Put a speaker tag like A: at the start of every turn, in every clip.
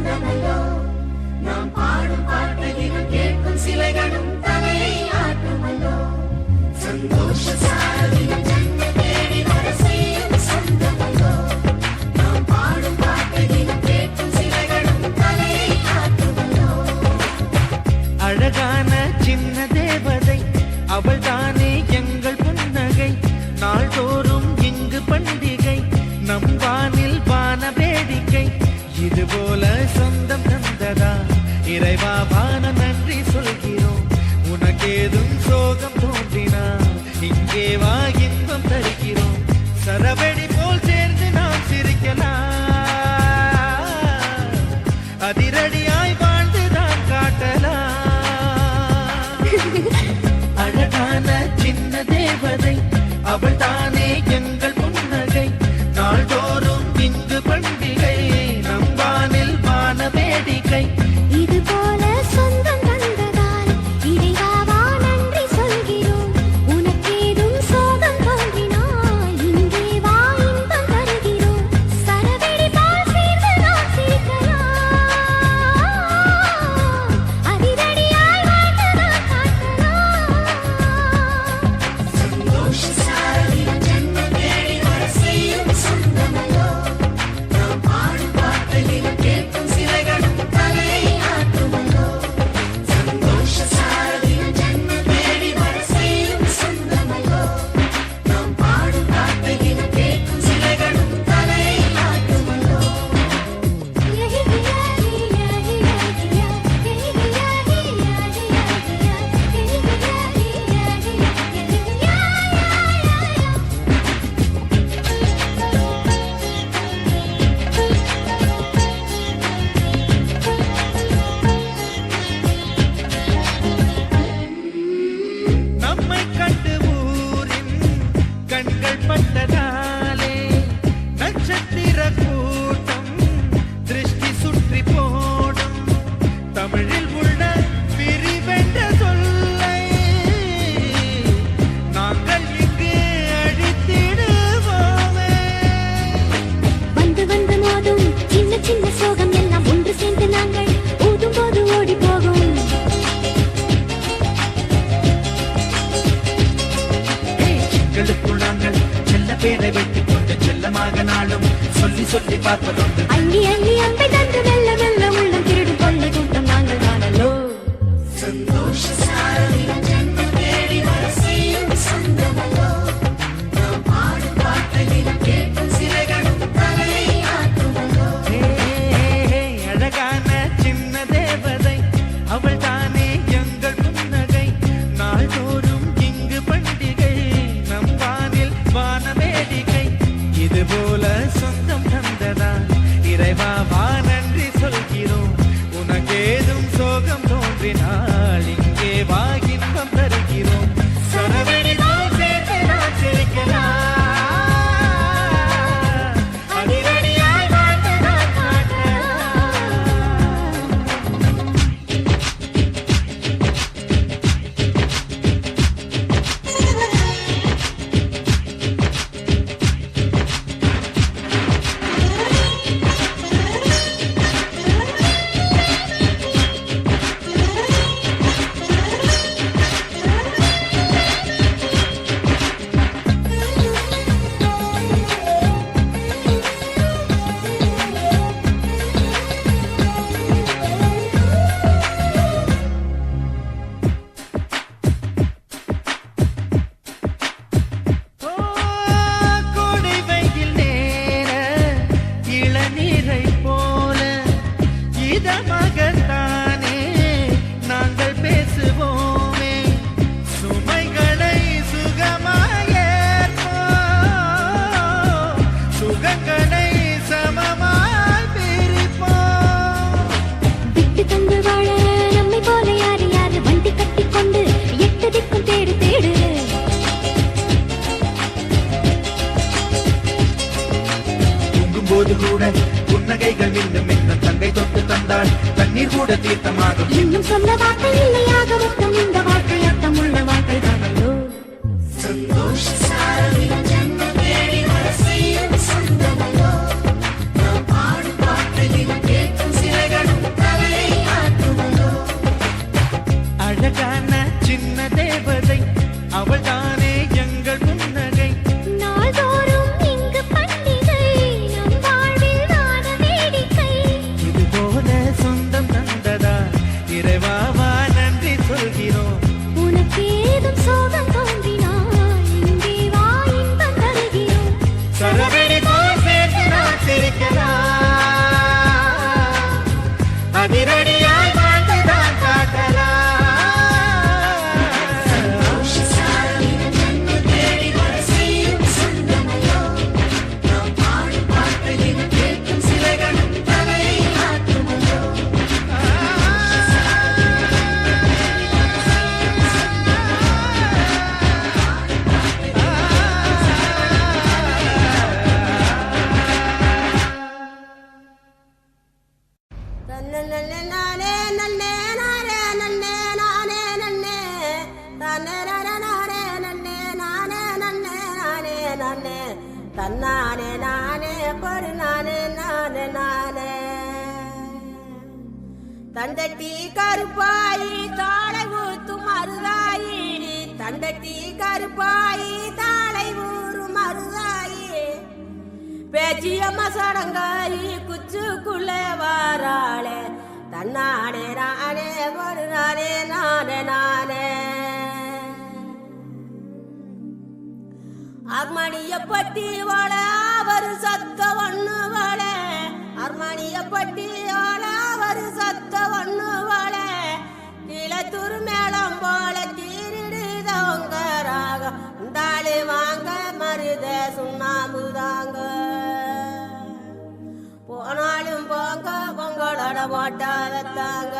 A: சொந்தமல்லோ நாம் பாடும் பாட்டையும் கேட்கும் சிலைகளும் தலையை ஆட்டுமல்லோ சந்தோஷ சாரதியும் ஜன்ம தேடி வர செய்யும் சொந்தமல்லோ நாம் பாடும் பாட்டையும் கேட்கும் சிலைகளும் தலையை ஆட்டுமல்லோ
B: அழகான சின்ன தேவதை அவள் தானே எங்கள் புன்னகை நாள்தோறும் இங்கு பண்டிகை நம் வானில் வான வேடிக்கை இதுபோல சொந்தம் தந்ததா இறைவா வான நன்றி சொல்கிறோம் உனக்கேதும் சோகம் தோன்றினா இங்கே வா இன்பம் தருகிறோம் சரவெடி போல் சேர்ந்து நாம் சிரிக்கலாம் அதிரடியாய் வாழ்ந்துதான் காட்டலாம் அழகான சின்ன தேவதை அவள் தானே எங்கள் புன்னகை நாள்தோறும் இங்கு பண்டிகை நம் வானில் வான வேடிக்கை
A: இது போல சொந்தம் தந்ததால் இறைவா நன்றி சொல்கிறோம் உனக்கேதும் சோகம் தோன்றினால் இங்கே வா இன்பம் தருகிறோம் சரவெடி போல் சேர்ந்து நாம் சிரிக்கலாம் அதிரடியாய் வாழ்ந்துதான் காட்டலாம் சந்தோஷ சாரதியும் ஜன்ம தேடி வர செய்யும் சொந்தமல்லோ நாம் பாடும் பாட்டையும் கேட்கும் சிலைகளும் தலையை ஆட்டுமல்லோ சந்தோஷ சாரதியும் ஜன்ம தேடி வர செய்யும் சொந்தமல்லோ நாம் பாடும் பாட்டையும் கேட்கும் சிலைகளும் தலையை ஆட்டுமல்லோ
B: நம்மை கண்டு ஊரின் கண்கள் பட்டதாலே நட்சத்திர கூட்டம் திருஷ்டி சுற்றி போடும் தமிழில் உள்ள பிரிவென்ற சொல்லை நாங்கள் இங்கு அழித்திடுவோமே
A: வந்து வந்து மோதும் சின்ன சின்ன சோகம் எல்லாம் ஒன்று சேர்ந்து நாங்கள் ஊதும் போது ஓடி போகும்
B: எங்களுக்குள் நாங்கள் செல்ல பேரை வைத்துக் கொண்டு செல்லமாக நாளும் சொல்லி சொல்லி பார்ப்பதுண்டு
A: அள்ளி அள்ளி அன்பை தந்து மெல்ல மெல்ல உள்ளம் திருடும் கொள்ள கூட்டம் நாங்கள் காணலோ சந்தோஷ சாரதியும் ஜன்ம தேடி வர செய்யும் சொந்தமல்லோ நாம் பாடும் பாட்டையும் கேட்கும் சிலைகளும் தலையை ஆட்டுமல்லோ
B: அழகான சின்ன தேவதை அவள் தானே எங்கள் புன்னகை நாள்தோறும் இங்கு பண்டிகை நம் வானில் வான வேடிக்கை இதுபோல சொந்தம் தந்ததா இறைவா வா நன்றி சொல்கிறோம் உனக்கேதும் சோகம் தோன்றினால் இங்கே வா இன்பம் தருகிறோம் சரவெடி போல் சேர்ந்து நாம் சிரிக்கலாம் அதிரடியாய் வாழ்ந்துதான் காட்டலாம் கோடை வெயில் நேர இளநீரை போல இதமாகத்தானே நாங்கள் பேசுவோமே சுமைகளை சுகமாயேற்போம் சுகங்களை சமமாய் பிரிப்போம்
A: விட்டு தந்து வாழ நம்மை போல யாரு யாரு வண்டி கட்டி கொண்டு எட்டு திக்கும் தேடு தேடு
B: தூங்கும்போது கூட புன்னகைகள் மின்னும் இன்னும் தங்கை தொட்டு தந்தாள் தண்ணீர் கூட தீர்த்தமாகும்
A: இன்னும் சொன்ன வார்த்தை இல்லையாக மொத்தம் இந்த வாழ்க்கை அர்த்தம் உள்ள வாழ்க்கை தானல்லோ சந்தோஷ சாரதியும் ஜன்ம தேடி வர செய்யும் சொந்தமல்லோ நாம் பாடும் பாட்டையும் கேட்கும் சிலைகள்
B: அதிரடியாய் வாழ்ந்துதான் காட்டலாம்.
C: தன்னானே நானே படு நானே நானே நானே தண்டட்டி கருப்பாயி தாளை ஊத்து மருதாயி தண்டட்டி கருப்பாயி தாளை ஊறு மருதாயி பேச்சியம்மா சடங்காயி குச்சுக்குள்ளே வாராளே தன்னானே நானே படு நானே நானே நானே அர்மணிய பட்டி வாழ அவர் சத்த ஒண்ணு வாழ அர்மணிய பட்டி வாழ அவர் சத்த ஒண்ணு வாழ கீழத்தூர் மேளம் போல கீரிடுதவங்க ராக உண்டாளி வாங்க மருத சுண்ணாம்பு தாங்க போனாலும் போங்க பொங்கலோட போட்டா வைத்தாங்க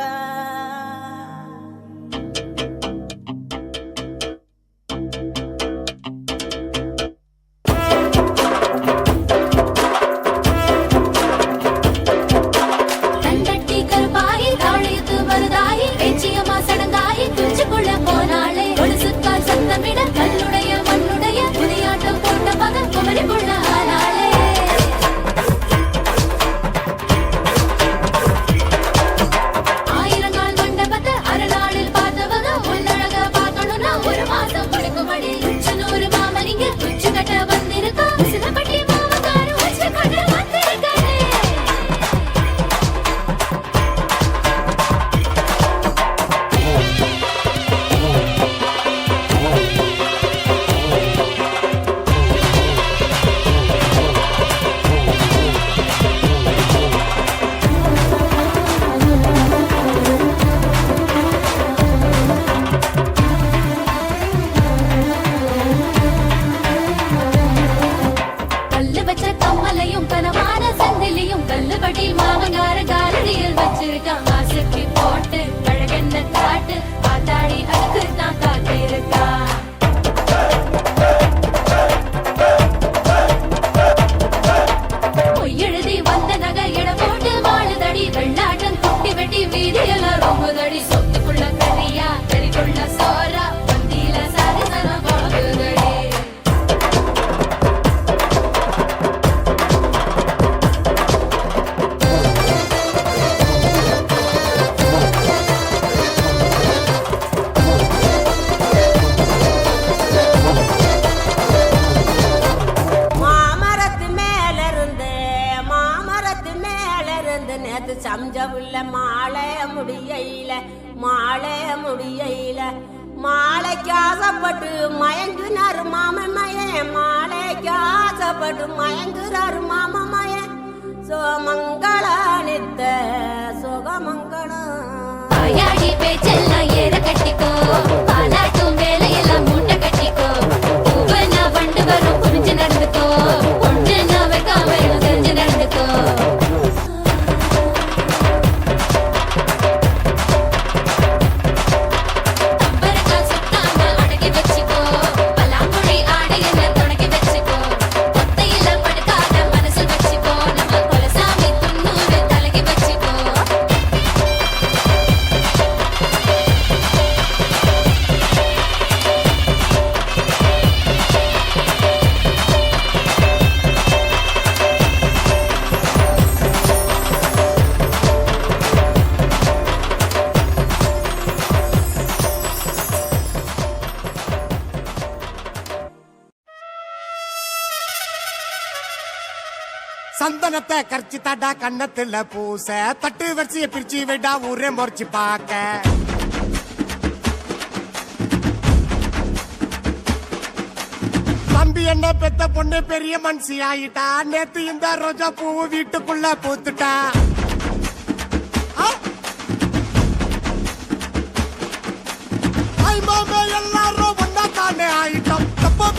C: சம்ஜவுள்ள மாலை முடியையில மாலைக்கு ஆசைப்பட்டு மயங்குனாரு மாமன் மாலைக்கு ஆசைப்பட்டு மயங்குறாரு மாமன் சோமங்களானித்த சுகமங்களம் பேச்செல்லாம் ஏற கட்டிக்கோ பாலாட்டும் வேலையெல்லாம் மூட்டை கட்டிக்கோ பூவனா வண்டு வரும் புரிஞ்சு நடந்துக்கோ ஒன்று நான் வைக்காம தெரிஞ்சு நடந்துக்கோ
D: சந்தனத்தை கரைச்சி தாண்டா கண்ணத்துல பூச தட்டு வரிசைய பிரிச்சு விடா ஊரே முறைச்சு பாக்க தம்பி என்ன பெத்த பொண்ணு பெரிய மனுஷி ஆயிட்டா நேத்து இந்த ரோஜா பூ வீட்டுக்குள்ள பூத்துட்டா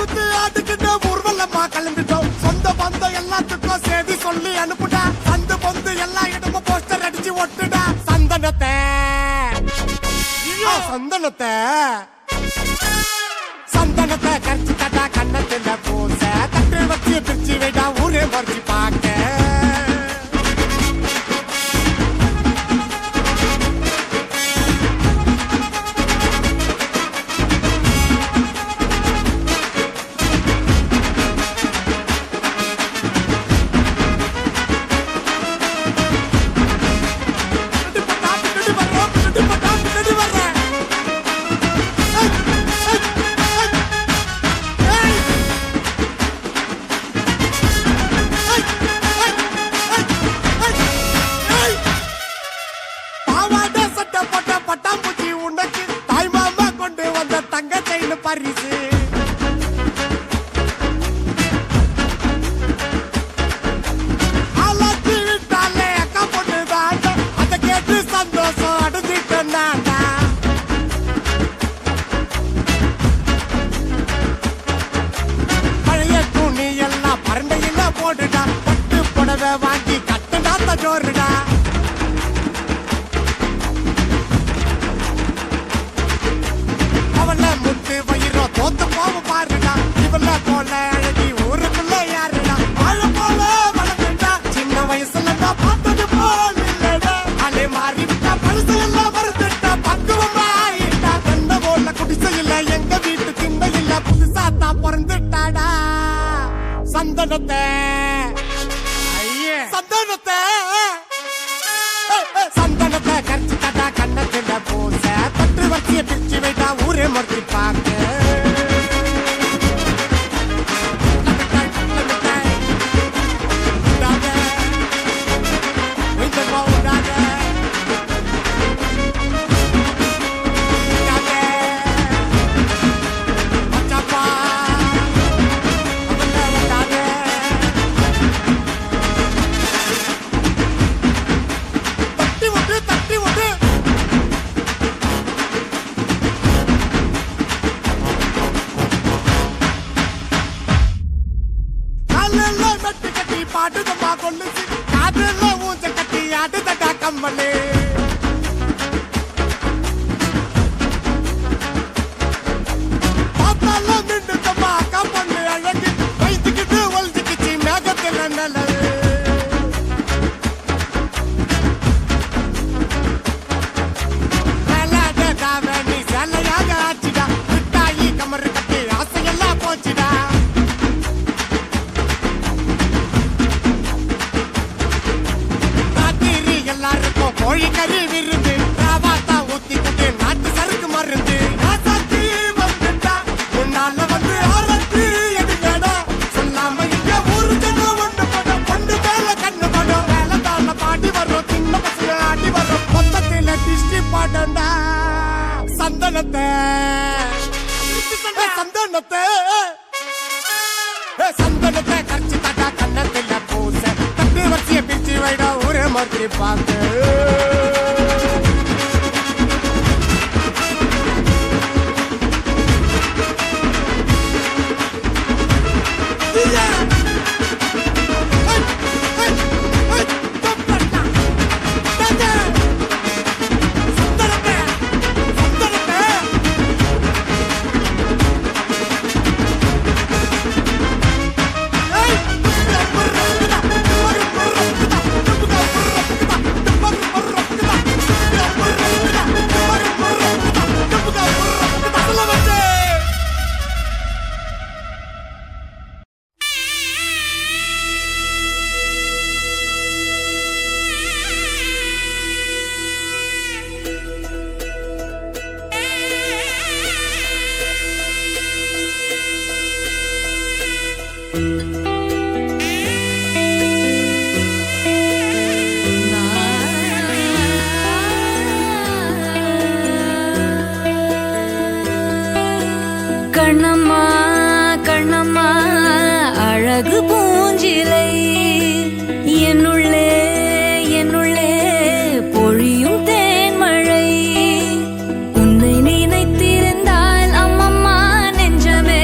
D: குத்து ஆட்டுக்கிட்டு ஊர்வலமா கிளம்பிட்டோம். சொந்த பந்தம் எல்லாத்துக்கும் செய்தி சொல்லி அனுப்புடா. சந்து பொந்து எல்லா இடமும் போஸ்டர் அடிச்சு ஒட்டுடா. சந்தனத்தை சந்தனத்தை கரைச்சு தட்டா கண்ணத்துல பூச தட்டு வச்சு பிரிச்சு வைடா ஊரே மறைச்சு பார்க்க. பட்டாம்பூச்சி உனக்கு தாய் மாமா கொண்டு வந்த தங்க செயின் பரிசு. ஆளாச்சி விட்டாலே அக்கா பொண்ணு தாண்டா. அதை கேட்டு சந்தோஷம் அடைஞ்சிட்டேன் நான்டா. பழைய துணி எல்லாம் பரண்டையில போடுடா. பட்டு புடவை வாங்கி கட்டுடா தஜோருடா. முத்து வயிறோ தோத்து போவ பாருடா. இவள போல அழகி ஊருக்குள்ள யாருடா. வாழ போல வளர்ந்துட்டா. சின்ன வயசுல நான் பார்த்தது போல் இல்லடா. அலை மாறி விட்டா பழுசு எல்லாம் மறுத்துட்டா. பக்குவமா ஆயிட்டா. கண்ட போல குடிசையில எங்க வீட்டு திண்ணையில புதுசா தான் பிறந்துட்டாடா. சந்தனத்தை சந்தனத்தை சந்தனத்தை கரைச்சு தட்டா கண்ணத்துல பூச தட்டு வச்சிய பிரிச்சு வைடா ஊரே மறைச்சு பார்க்க. பாடுதம்மா கொல்லுச்சு காதுல ஊஞ்ச கட்டி ஆடுதடா கம்மலே. பார்த்தாலும் நின்றுதம்மா அக்கா பொண்ணு அழகு. வைத்துக்கிட்டு ஒழிச்சுக்கிச்சு மேகத்துல நல்லது. வேலாடா நீ சேலையாக ஆச்சுடா. மிட்டாயி கமரு கட்டி ஆசையெல்லாம் போச்சுடா. எல்லாருக்கும் கோழிக்கறி விருந்து. ராவாத்தா ஊத்திக்கிட்டு நாட்டு சருக்கு மருந்து. ராசாத்தி வந்துட்டா முன்னால வந்து ஆரத்தி எடுக்கடா. சொல்லாம இங்க ஊரு ஜனம் ஒண்ணு படம். பொண்ணு மேல கண்ணு படம். வேலை தாள பாடி வரும். சின்ன பசங்க ஆடி வரும். மொத்தத்தில டிஸ்டி பாடண்டா. சந்தனத்தை சந்தனத்தை சந்தனத்தை கரைச்சு தட்டா கண்ணத்துல பூச தட்டு வச்சிய பிரிச்சு வைடா ஊரே மறைச்சு பார்க்க.
C: கண்ணம்மா கண்ணம்மா அழகு பூஞ்சிலை என்னுள்ளே என்னுள்ளே பொழியும் தேன்மழை உன்னை நினைத்திருந்தால் அம்மம்மா நெஞ்சமே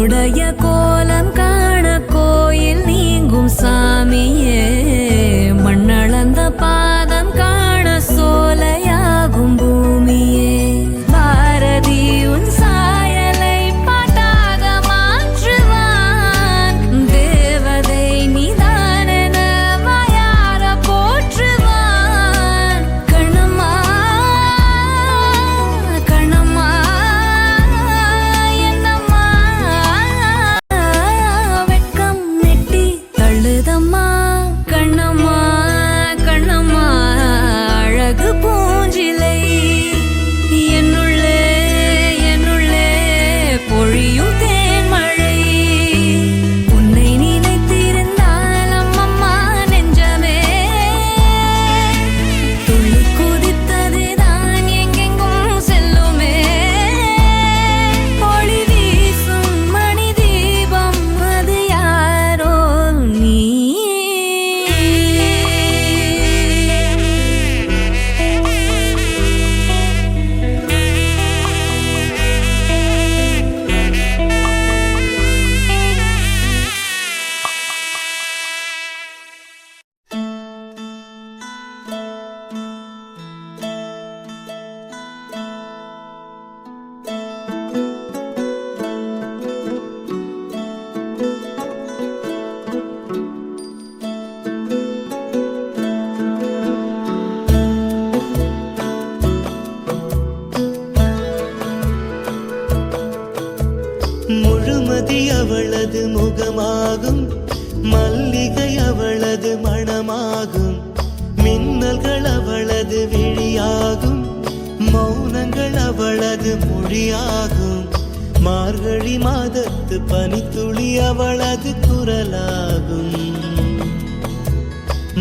C: உன்னுடைய கோலம் காண கோயில் நீங்கும் சாமியே மண்ணளந்த பாதம் காண சோலையாகும் பூமியே பாரதி உன் சாயலை பாட்டாக மாற்றுவான் தேவதை நீதானென வாயார போற்றுவான் கண்ணம்மா கண்ணம்மா என்னம்மா வெட்கம் நெட்டி தள்ளுதம்மா கண்ணம்மா கண்ணம்மா அழகு பூஞ்சிலை என்னுள்ளே என்னுள்ளே பொழியும் தேன்மழை உன்னை நினைத்திருந்தால் அம்மம்மா நெஞ்சமே துள்ளி குதித்ததுதான் எங்கெங்கும் செல்லுமே ஒளி வீசும் மணி தீபம் அது யாரோ நீ
E: முழுமதி அவளது முகமாகும் மல்லிகை அவளது மணமாகும் மின்னல்கள் அவளது விழியாகும் மௌனங்கள் அவளது மொழியாகும் மார்கழி மாதத்து பனித்துளி அவளது குரலாகும்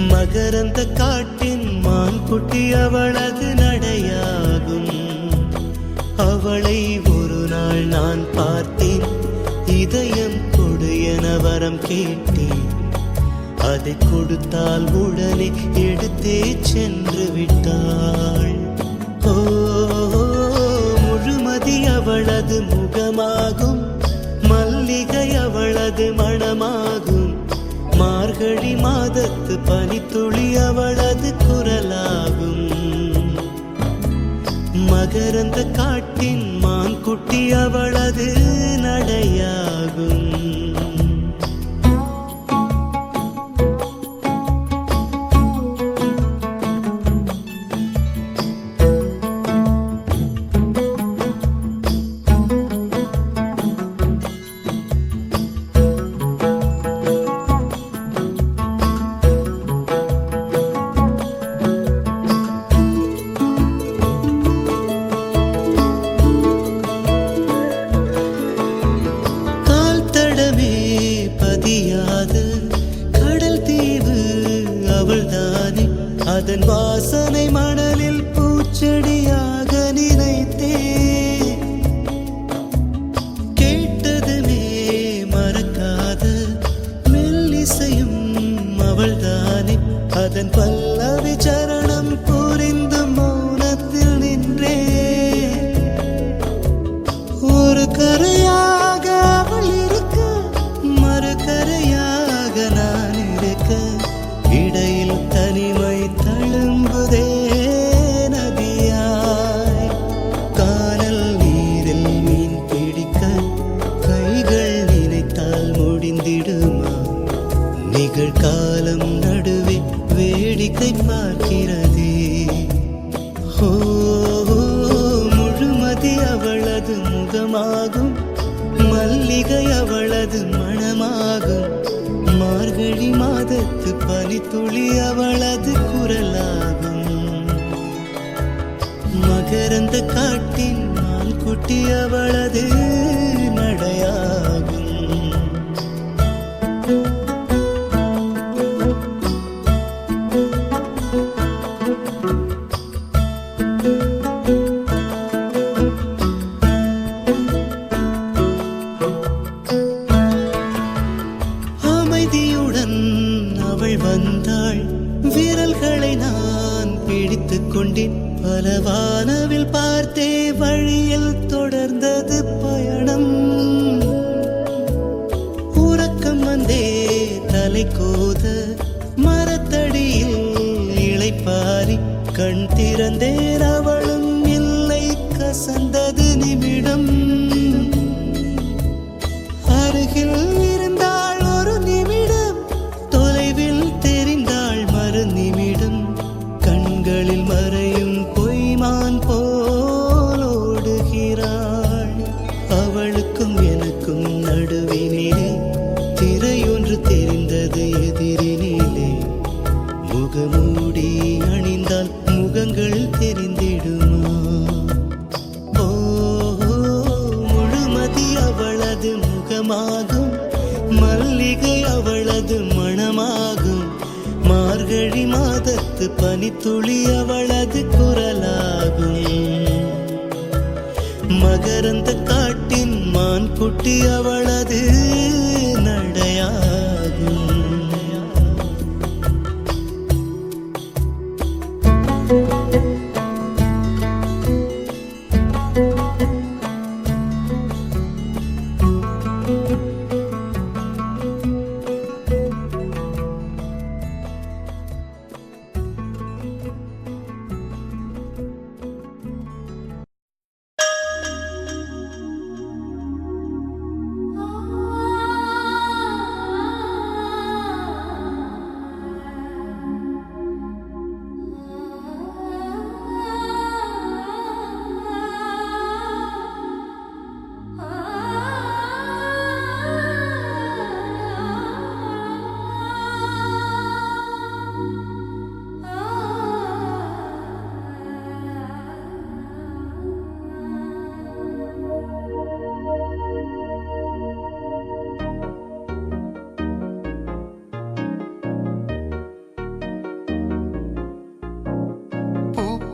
E: மகரந்த காட்டின் மான்குட்டி அவளது நடையாகும் அவளை ஒரு நாள் நான் பார்த்தேன் இதயம் கொடு என வரம் கேட்டேன் அதை கொடுத்தால் உடனே எடுத்தே சென்று விட்டாள் ஓ முழுமதி அவளது முகமாகும் மல்லிகை அவளது மணமாகும் மார்கழி மாதத்து பனித்துளி அவளது குரலாகும் மகரந்த காட்டின் மான்குட்டி அவளது நடையாகும் அதன் வாசனை மணலில் பூச்செடியாக நினைத்தே கேட்டதுமே மறக்காத மெல்லிசையும் அவள்தானே அதன் பல்லவி சரணம் புரிந்து மௌனத்தில் நின்றே ஒரு கரையாக அவள் இருக்க மறுகரையாக நான் இருக்க இடையில் தனிமை தழும்புதே நதியாய் கானல் நீரில் மீன் பிடிக்க கைகள் நினைத்தால் முடிந்திடுமா நிகழ்காலம் நடுவே வேடிக்கை பார்க்கிறதே ஓ முழுமதி அவளது முகமாகும் மல்லிகை அவளது மணமாகும் மார்கழி மாதத்து பனித்துளி அவளது குரலாகும் மகரந்த காட்டின் மான்குட்டி அவளது நடையாகும் அமைதியுடன் அவள் வந்தாள் விரல்களை நான் பிடித்துக் கொண்டேன் பல வானவில் பார்த்தே வழியில் தொடர்ந்தது பயணம் தலை கோத மரத்தடியில் இளைப்பாரி கண் திறந்தேன் அவளும் இல்லை கசந்தது நிமிடம் அருகில் இருந்தாள் ஒரு நிமிடம் தொலைவில் தெரிந்தாள் மறு நிமிடம் கண்களில் மறையும் பொய்மான் போலோடுகிறாள் அவளுக்கும் எனக்கும் நடுவினிலே திரையொன்று தெரிந்தது எதிரினிலே முகமூடி அணிந்தால் முகங்கள் தெரிந்திடுமா ஓ முழுமதி அவளது முகமாகும் மல்லிகை அவளது மணமாகும் மார்கழி மாதத்து பனித்துளி அவளது குரலாகும் மகரந்த காட்டின் மான் குட்டி அவளது நடையாகும்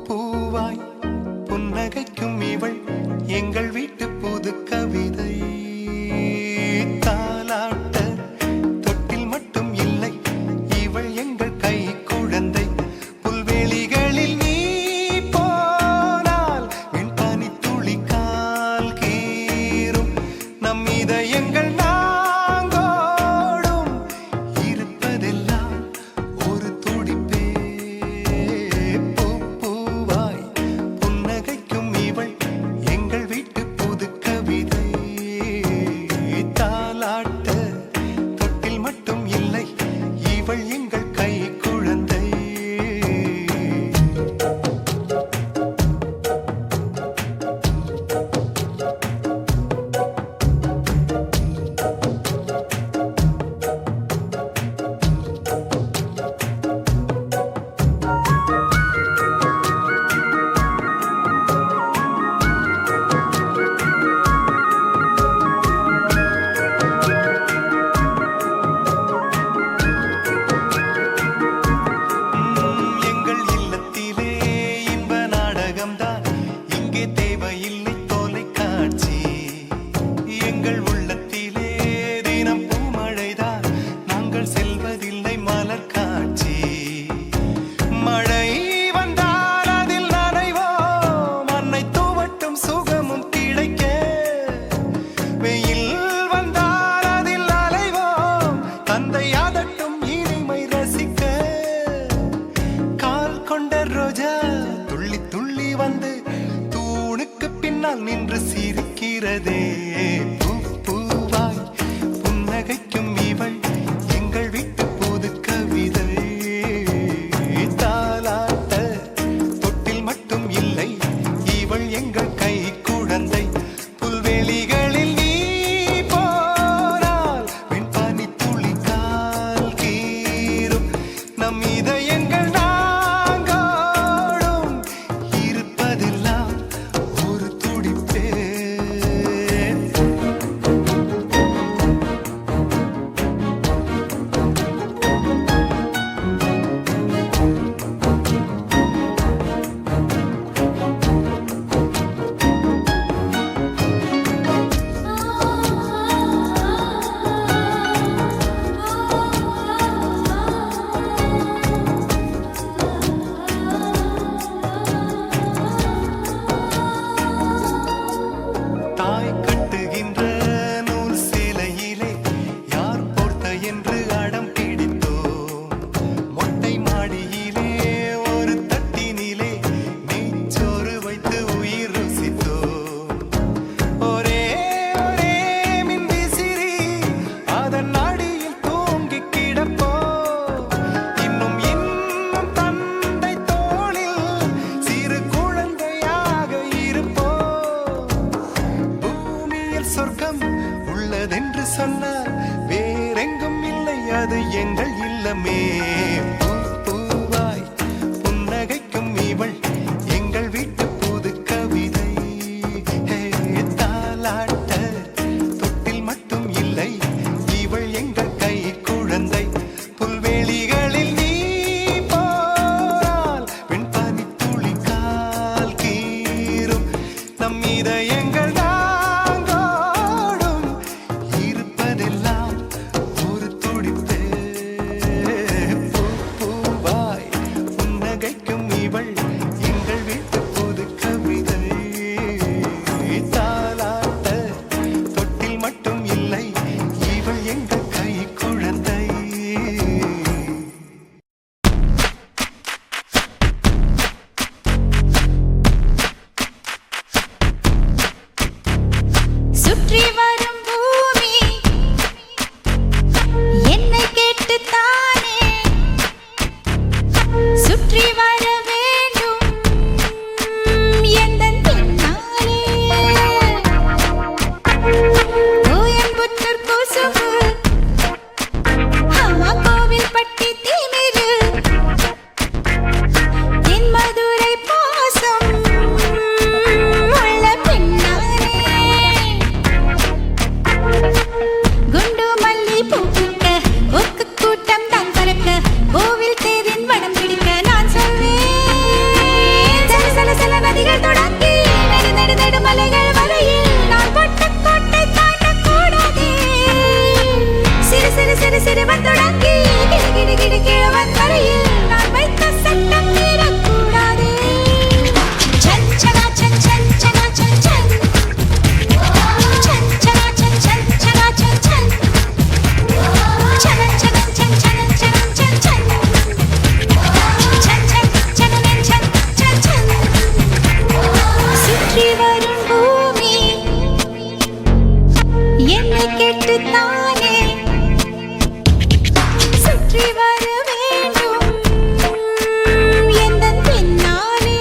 F: பூவாய் புன்னகைக்கும் இவள் எங்கள் வீட்டு புது கவிதை தாலாட்ட தொட்டில் மட்டும் இல்லை இவள் எங்கள் கை குழந்தை புல்வெளிகளில் நீ போனால் என் பனி துளி கால் கீரும் நம் இதயங்கள் நாங்கோடும் இருப்பதெல்லாம் ஒரு துடிப்பே பூவாய் புன்னகைக்கும் இவள் எங்கள் வீட்டு புது கவிதை தாலாட்ட தொட்டில் மட்டும் இல்லை இவள் எங்கள் கை குழந்தை என்று சொன்னால் வேறெங்கும் இல்லை அது எங்கள் இல்லமே. பூ பூவாய் புன்னகைக்கும் இவள் எங்கள் வீட்டு புது கவிதை. ஹே, தாலாட்ட தொட்டில் மட்டும் இல்லை இவள் எங்கள் கை குழந்தை. புல்வெளிகளில் நீ போனால் வெண்பனி துளி கால் கீறும் நம் இதயங்கள் நாங்கோடும் இருப்பதெல்லாம் ஒரு துடிப்பே. பூ பூவாய் புன்னகைக்கும் இவள் எங்கள் வீட்டு புது கவிதை. தாலாட்ட தொட்டில் மட்டும் இல்லை இவள் எங்கள் கை குழந்தை.
C: சுற்றி வரும் பூமி என்னை கேட்டுத்தானே சுற்றி வர வேண்டும் எந்தன் பின்னாலே. கோயம்புத்தூர் கொசுவு, கோவில்பட்டி திமிரு, தென்மதுரை பாசம் உள்ள பின்னாலே. குண்டு மல்லி பூக்க ஒக்கு கூட்டம் தான் பறக்க கோவில் தேரின் வடம் பிடிக்க நான் சொல்வேன். சல சல சல நதிகள் தொடங்கி நெடு நெடு நெடு மலைகள் வரையில் நான் பட்ட கோட்டை தாண்டக்கூடாதே. சிறு சிறு சிறு சிறுவன் தொடங்கி கிடு கிடு கிடு கிழவன் வரையில் நான் வைத்த சட்டம் மீறக்கூடாதே. சன் சனா சன் சன் சனா சன் சன் சன் சனா சன் சன் சனா சன் சன் சனன் சனன் சன் சனன் சனன் சன் சன் சன் சன் சனனன் சன் சன் சன். சுற்றி வரும் பூமி என்னை கேட்டுத்தானே சுற்றி வர வேண்டும் எந்தன் பின்னாலே.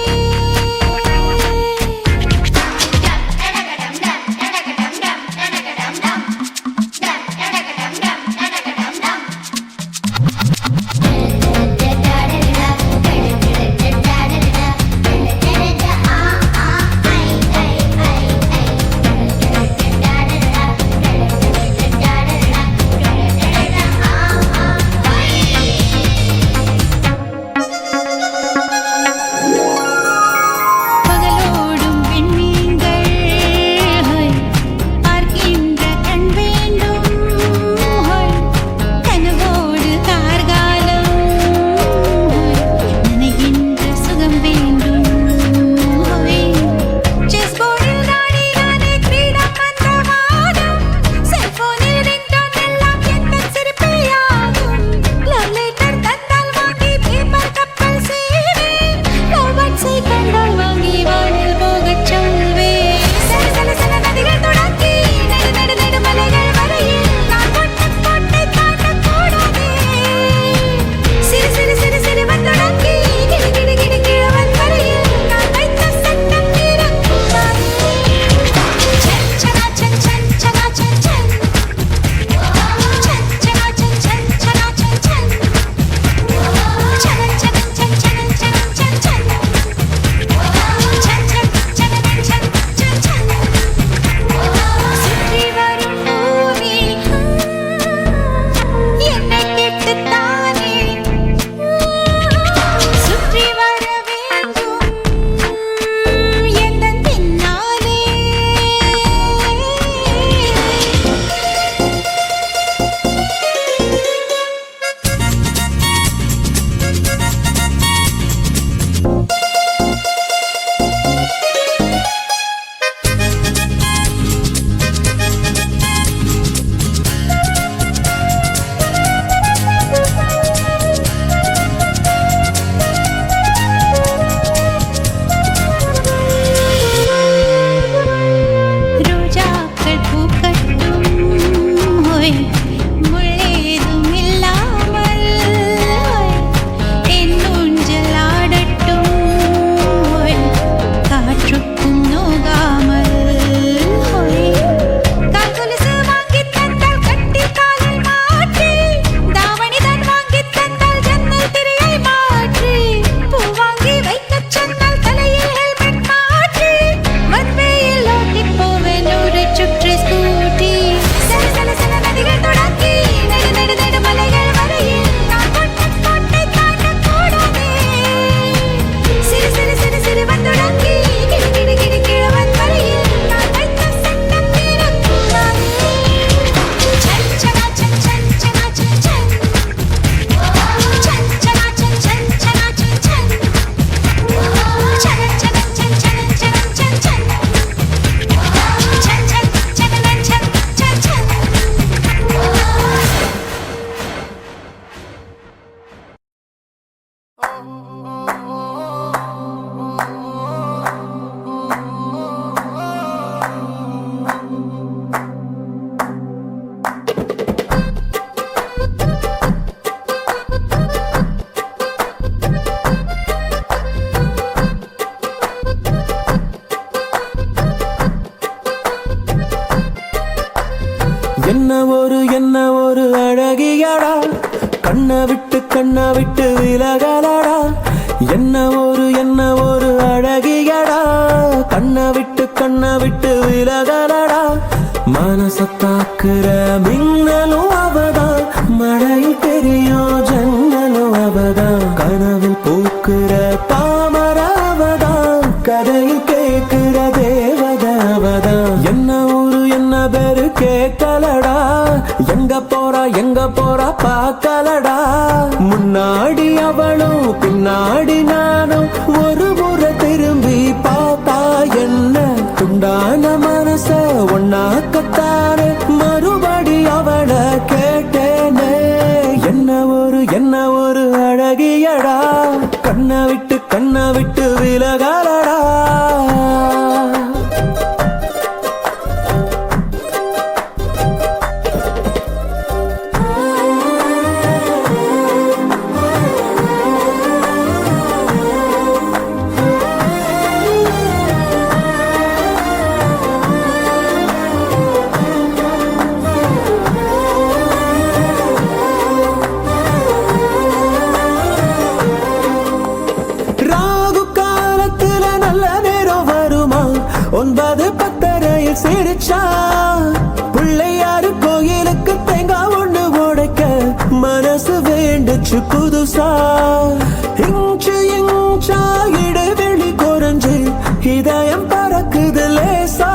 E: ஒரு அழகியடா கண்ணை விட்டு விலகலடா என்ன ஒரு அழகியடா கண்ணை விட்டு விலகலடா மனசத்தாக்குற மின்னலும் அவதான் மழையில் தெரியும் ஜன்னலும் அவதான் கனவில் பூக்குற தாமர அவதான் கதையில் கேட்கிற தேவதாவதான் என்ன பேரு கேட்கலடா எங்க போறா பார்க்கலடா முன்னாடி அவளும் பின்னாடி நானும் ஒரு முறை திரும்பி பார்த்தா என்ன துண்டான மனச ஒன்னாக்கத்தானே மறுபடி அவளை கேட்டேனே என்ன ஒரு அழகியடா கண்ணை விட்டு விலகலடா சிரிச்சா பிள்ளையாரு கோயிலுக்கு தேங்காய் ஒண்ணு உடைக்க மனசு வேண்டுச்சு புதுசா இஞ்சா இடைவெளி குறைஞ்சு இதயம் பறக்குது லேசா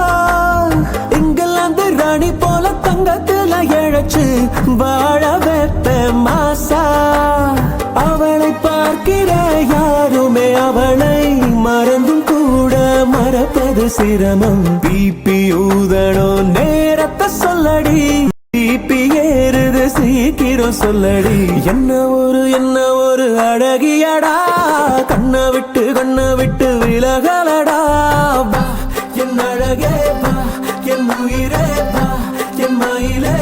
E: இங்கிலாந்து ராணி போல தங்கத்துல இழைச்சு வாழ வைப்ப மாசா அவளை பார்க்கிற யாருமே அவளை மறந்தும் கூட மறப்பது சிரமம் பிபி ஊதணும் நேரத்தை சொல்லடி பிபி ஏறுது சீக்கிரம் சொல்லடி என்ன ஒரு அழகியடா கண்ணை விட்டு விலகலடா வா என் அழகே வா என் உயிரே வா என் மயிலே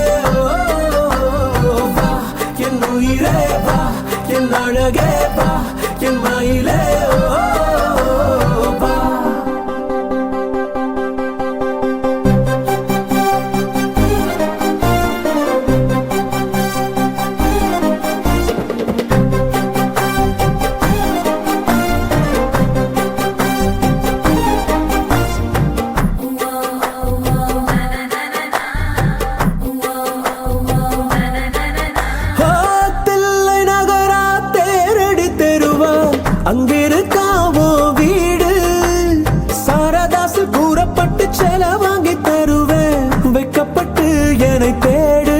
E: வா என் உயிரே வா என் அழகே வா என் மயிலே வா அங்கிருக்காவோ வீடு சாரதாசு கூறப்பட்டு செல வாங்கி தருவேன் வைக்கப்பட்டு என்னை தேடு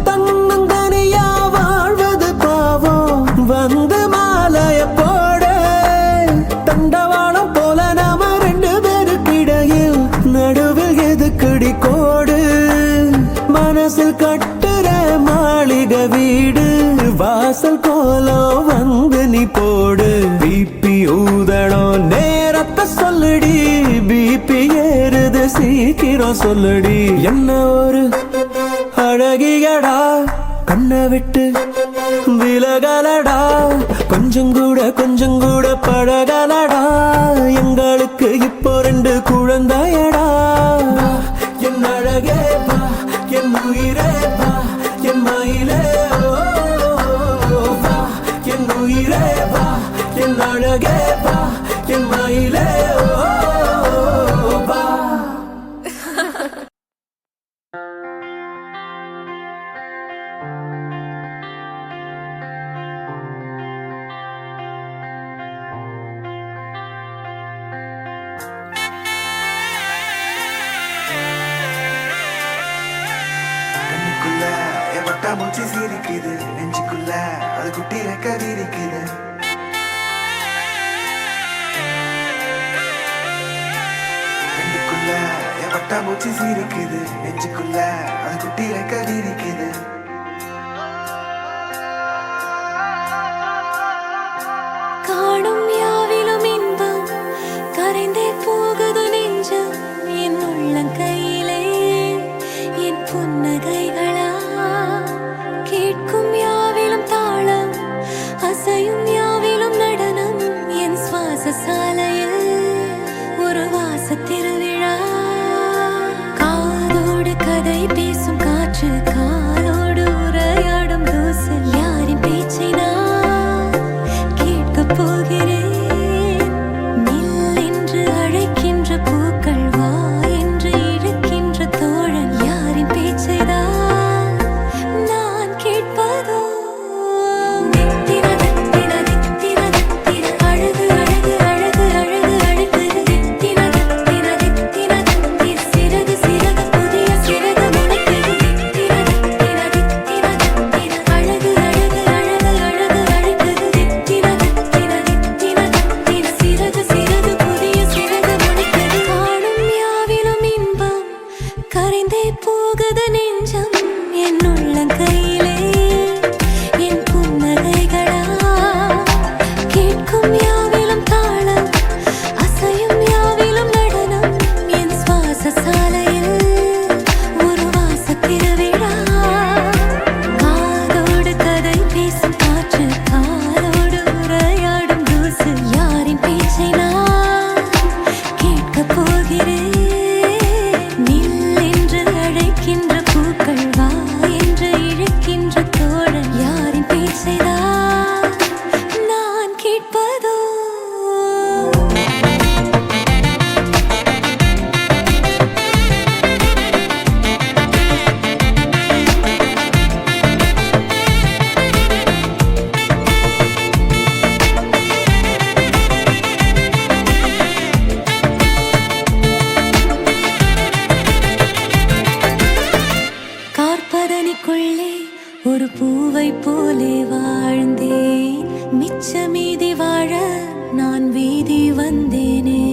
E: தன்னந்தனியா வாழ்வது பாவம் வந்து மாலைய போட தண்டவாளம் போல நாம ரெண்டு பேருக்கிடையில் நடுவில் எதுக்குடி கோடு மனசில் கட்டுற மாளிகை வீடு வாசல் கோலம் வந்து நீ போடு பிபி ஊதணும் நேரத்தை சொல்லுடி பிபி ஏறுது சீக்கிரம் சொல்லுடி என்ன ஒரு அழகியடா கண்ணை விட்டு விலகலடா கொஞ்சம் கூட பழகலடா எங்களுக்கு இப்போ 2 குழந்தையடா என் அழகே வா என் உயிரே வா என் மயிலே என் உயிரே வா என் அழகே வா என் மயிலே வா
B: கண்ணுக்குள்ள என் வட்டா மூச்சு சிரிக்குது நெஞ்சுக்குள்ள அது குட்டி ரெக்க விரிக்குது கண்ணுக்குள்ள என் வட்டா மூச்சு சிரிக்குது நெஞ்சுக்குள்ள அது குட்டி ரெக்க விரிக்குது
A: காணும் யாவிலும் இன்பம் கரைந்தே போகுது நெஞ்சம் என் உள்ளங்கையிலே என் புன்னகைகளா கேட்கும் யாவிலும் தாளம் அசையும் யாவிலும் நடனம் என் சுவாச சாலையில் ஒரு வாச திருவிழா காதோடு கதை பேசும் காற்று வாய்க்குள்ளே ஒரு பூவை போலே வாழ்ந்தேன் மிச்ச மீதி வாழ நான் வீதி வந்தேனே